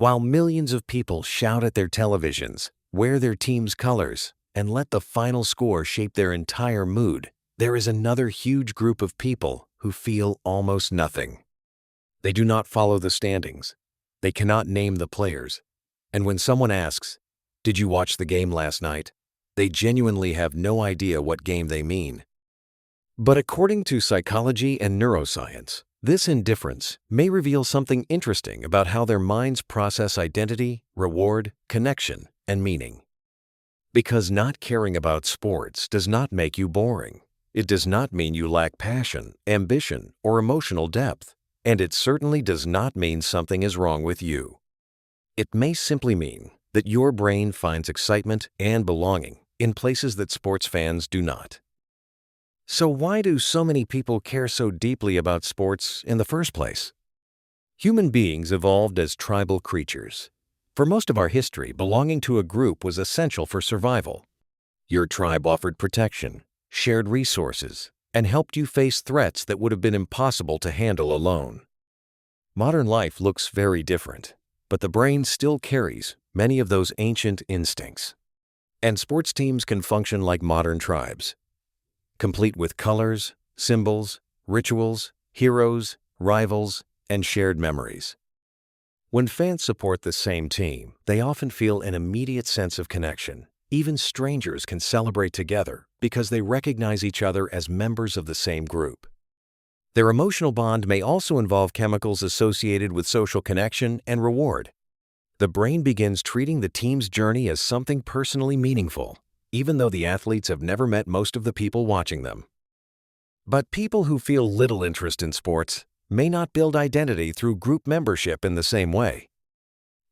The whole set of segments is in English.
While millions of people shout at their televisions, wear their team's colors, and let the final score shape their entire mood, there is another huge group of people who feel almost nothing. They do not follow the standings. They cannot name the players. And when someone asks, "Did you watch the game last night?" they genuinely have no idea what game they mean. But according to psychology and neuroscience, this indifference may reveal something interesting about how their minds process identity, reward, connection, and meaning. Because not caring about sports does not make you boring. It does not mean you lack passion, ambition, or emotional depth. And it certainly does not mean something is wrong with you. It may simply mean that your brain finds excitement and belonging in places that sports fans do not. So why do so many people care so deeply about sports in the first place? Human beings evolved as tribal creatures. For most of our history, belonging to a group was essential for survival. Your tribe offered protection, shared resources, and helped you face threats that would have been impossible to handle alone. Modern life looks very different, but the brain still carries many of those ancient instincts. And sports teams can function like modern tribes, complete with colors, symbols, rituals, heroes, rivals, and shared memories. When fans support the same team, they often feel an immediate sense of connection. Even strangers can celebrate together because they recognize each other as members of the same group. Their emotional bond may also involve chemicals associated with social connection and reward. The brain begins treating the team's journey as something personally meaningful, even though the athletes have never met most of the people watching them. But people who feel little interest in sports may not build identity through group membership in the same way.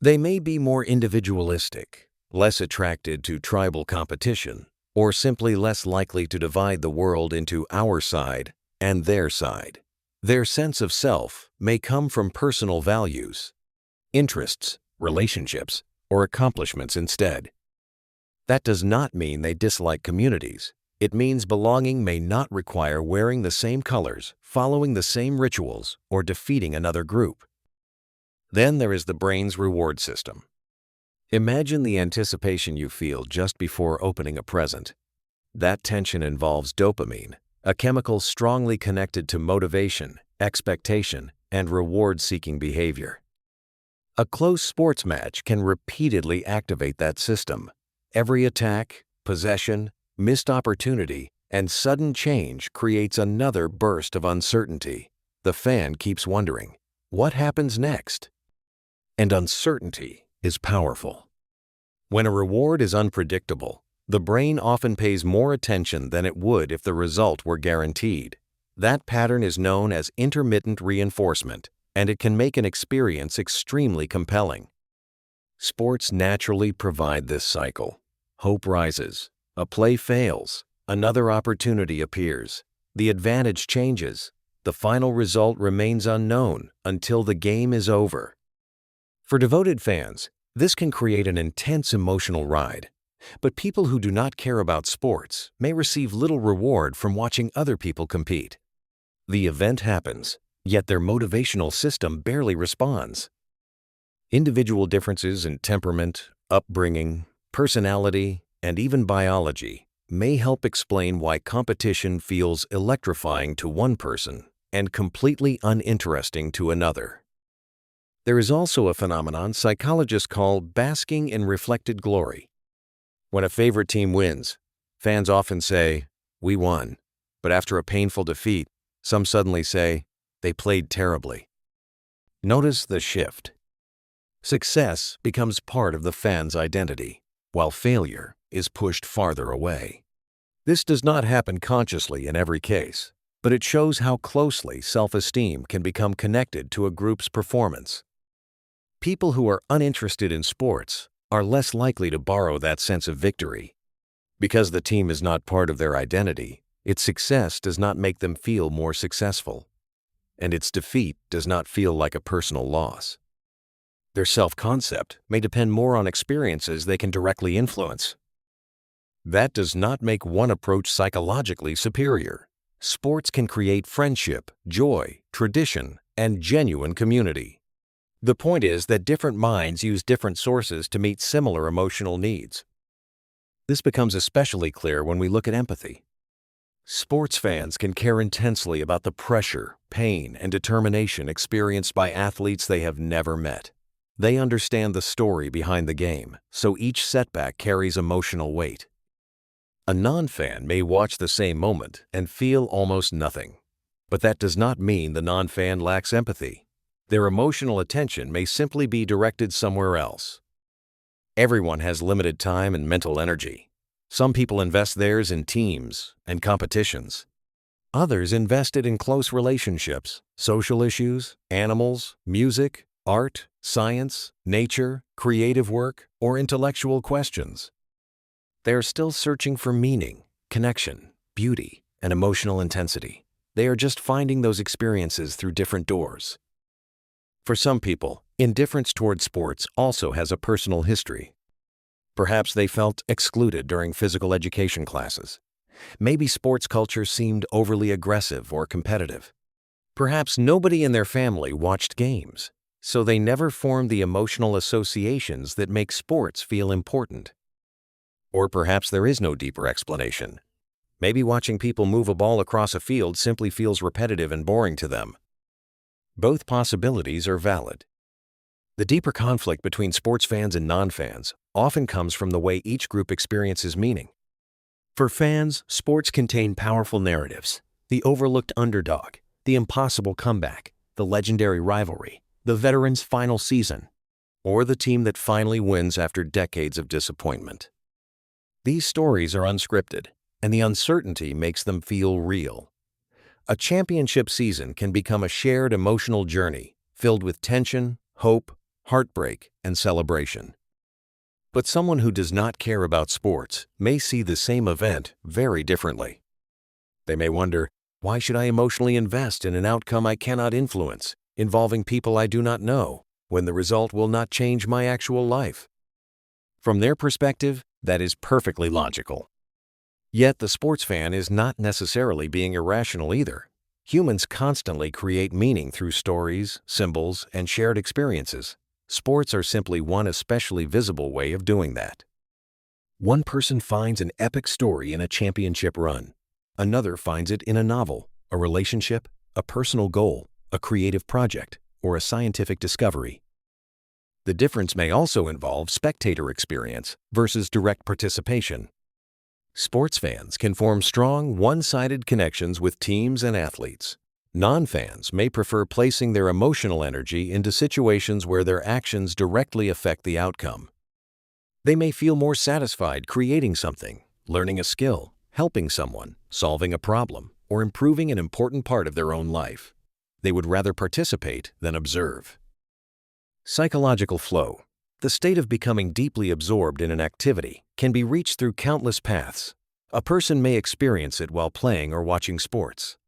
They may be more individualistic, less attracted to tribal competition, or simply less likely to divide the world into our side and their side. Their sense of self may come from personal values, interests, relationships, or accomplishments instead. That does not mean they dislike communities. It means belonging may not require wearing the same colors, following the same rituals, or defeating another group. Then there is the brain's reward system. Imagine the anticipation you feel just before opening a present. That tension involves dopamine, a chemical strongly connected to motivation, expectation, and reward-seeking behavior. A close sports match can repeatedly activate that system. Every attack, possession, missed opportunity, and sudden change creates another burst of uncertainty. The fan keeps wondering, what happens next? And uncertainty is powerful. When a reward is unpredictable, the brain often pays more attention than it would if the result were guaranteed. That pattern is known as intermittent reinforcement, and it can make an experience extremely compelling. Sports naturally provide this cycle. Hope rises. A play fails. Another opportunity appears. The advantage changes. The final result remains unknown until the game is over. For devoted fans, this can create an intense emotional ride. But people who do not care about sports may receive little reward from watching other people compete. The event happens, yet their motivational system barely responds. Individual differences in temperament, upbringing, personality, and even biology may help explain why competition feels electrifying to one person and completely uninteresting to another. There is also a phenomenon psychologists call basking in reflected glory. When a favorite team wins, fans often say, "We won," but after a painful defeat, some suddenly say, "They played terribly." Notice the shift. Success becomes part of the fan's identity, while failure is pushed farther away. This does not happen consciously in every case, but it shows how closely self-esteem can become connected to a group's performance. People who are uninterested in sports are less likely to borrow that sense of victory. Because the team is not part of their identity, its success does not make them feel more successful, and its defeat does not feel like a personal loss. Their self-concept may depend more on experiences they can directly influence. That does not make one approach psychologically superior. Sports can create friendship, joy, tradition, and genuine community. The point is that different minds use different sources to meet similar emotional needs. This becomes especially clear when we look at empathy. Sports fans can care intensely about the pressure, pain, and determination experienced by athletes they have never met. They understand the story behind the game, so each setback carries emotional weight. A non-fan may watch the same moment and feel almost nothing. But that does not mean the non-fan lacks empathy. Their emotional attention may simply be directed somewhere else. Everyone has limited time and mental energy. Some people invest theirs in teams and competitions. Others invest it in close relationships, social issues, animals, music, art, science, nature, creative work, or intellectual questions. They are still searching for meaning, connection, beauty, and emotional intensity. They are just finding those experiences through different doors. For some people, indifference toward sports also has a personal history. Perhaps they felt excluded during physical education classes. Maybe sports culture seemed overly aggressive or competitive. Perhaps nobody in their family watched games, so they never formed the emotional associations that make sports feel important. Or perhaps there is no deeper explanation. Maybe watching people move a ball across a field simply feels repetitive and boring to them. Both possibilities are valid. The deeper conflict between sports fans and non-fans often comes from the way each group experiences meaning. For fans, sports contain powerful narratives: the overlooked underdog, the impossible comeback, the legendary rivalry, the veteran's final season, or the team that finally wins after decades of disappointment. These stories are unscripted, and the uncertainty makes them feel real. A championship season can become a shared emotional journey filled with tension, hope, heartbreak, and celebration. But someone who does not care about sports may see the same event very differently. They may wonder, why should I emotionally invest in an outcome I cannot influence, involving people I do not know, when the result will not change my actual life? From their perspective, that is perfectly logical. Yet the sports fan is not necessarily being irrational either. Humans constantly create meaning through stories, symbols, and shared experiences. Sports are simply one especially visible way of doing that. One person finds an epic story in a championship run. Another finds it in a novel, a relationship, a personal goal, a creative project, or a scientific discovery. The difference may also involve spectator experience versus direct participation. Sports fans can form strong, one-sided connections with teams and athletes. Non-fans may prefer placing their emotional energy into situations where their actions directly affect the outcome. They may feel more satisfied creating something, learning a skill, helping someone, solving a problem, or improving an important part of their own life. They would rather participate than observe. Psychological flow, the state of becoming deeply absorbed in an activity, can be reached through countless paths. A person may experience it while playing or watching sports.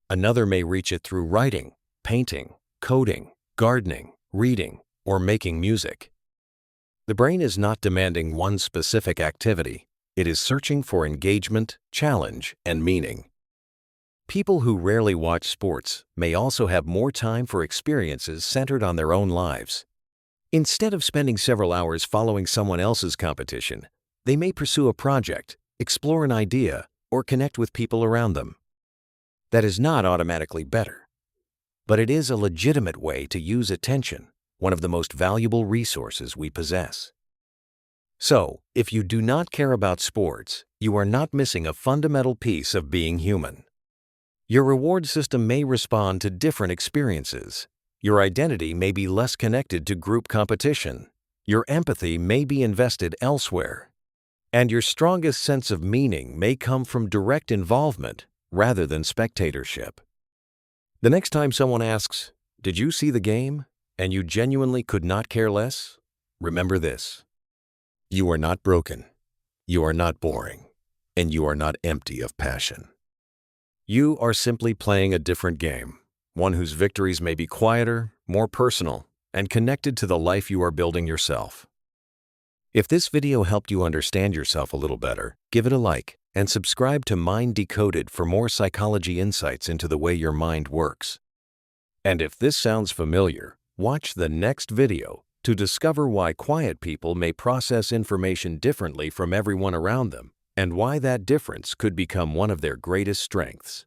Another may reach it through writing, painting, coding, gardening, reading, or making music. The brain is not demanding one specific activity. It is searching for engagement, challenge, and meaning. People who rarely watch sports may also have more time for experiences centered on their own lives. Instead of spending several hours following someone else's competition, they may pursue a project, explore an idea, or connect with people around them. That is not automatically better, but it is a legitimate way to use attention, one of the most valuable resources we possess. So, if you do not care about sports, you are not missing a fundamental piece of being human. Your reward system may respond to different experiences. Your identity may be less connected to group competition. Your empathy may be invested elsewhere. And your strongest sense of meaning may come from direct involvement rather than spectatorship. The next time someone asks, "Did you see the game?" and you genuinely could not care less, remember this: you are not broken, you are not boring, and you are not empty of passion. You are simply playing a different game, one whose victories may be quieter, more personal, and connected to the life you are building yourself. If this video helped you understand yourself a little better, give it a like and subscribe to Mind Decoded for more psychology insights into the way your mind works. And if this sounds familiar, Watch the next video to discover why quiet people may process information differently from everyone around them and why that difference could become one of their greatest strengths.